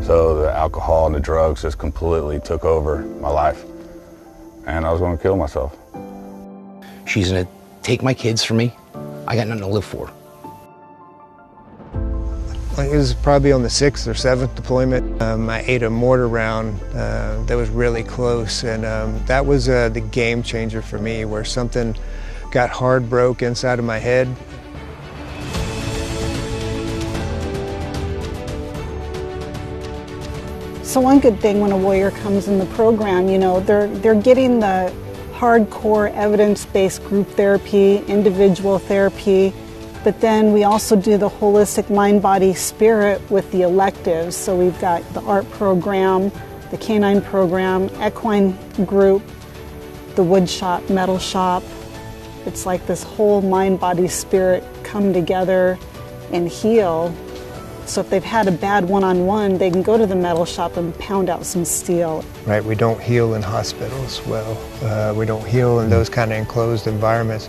So the alcohol and the drugs just completely took over my life. And I was going to kill myself. She's going to take my kids from me. I got nothing to live for. It was probably on the 6th or 7th deployment. I ate a mortar round that was really close, and that was the game changer for me, where something got hard broke inside of my head. So one good thing when a warrior comes in the program, you know, they're getting the hardcore evidence-based group therapy, individual therapy, but then we also do the holistic mind, body, spirit with the electives. So we've got the art program, the canine program, equine group, the wood shop, metal shop. It's like this whole mind, body, spirit come together and heal. So if they've had a bad one-on-one, they can go to the metal shop and pound out some steel. Right, we don't heal in hospitals well. We don't heal in those kind of enclosed environments.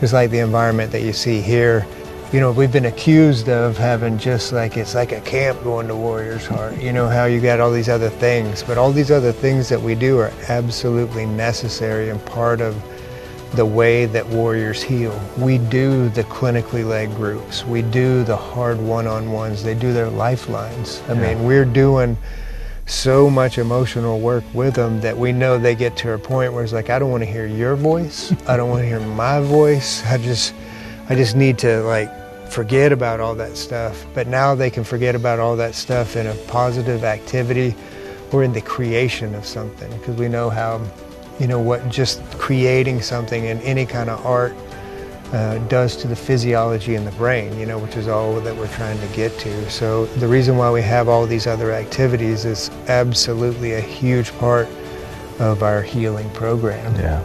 It's like the environment that you see here. You know, we've been accused of having just like, it's like a camp going to Warrior's Heart. You know how you got all these other things, but all these other things that we do are absolutely necessary and part of the way that warriors heal. We do the clinically led groups. We do the hard one-on-ones. They do their lifelines. I mean, we're doing so much emotional work with them that we know they get to a point where it's like, I don't want to hear your voice. I don't want to hear my voice. I just need to like forget about all that stuff. But now they can forget about all that stuff in a positive activity or in the creation of something, because we know how, you know, what just creating something in any kind of art does to the physiology in the brain, you know, which is all that we're trying to get to. So the reason why we have all these other activities is absolutely a huge part of our healing program. Yeah.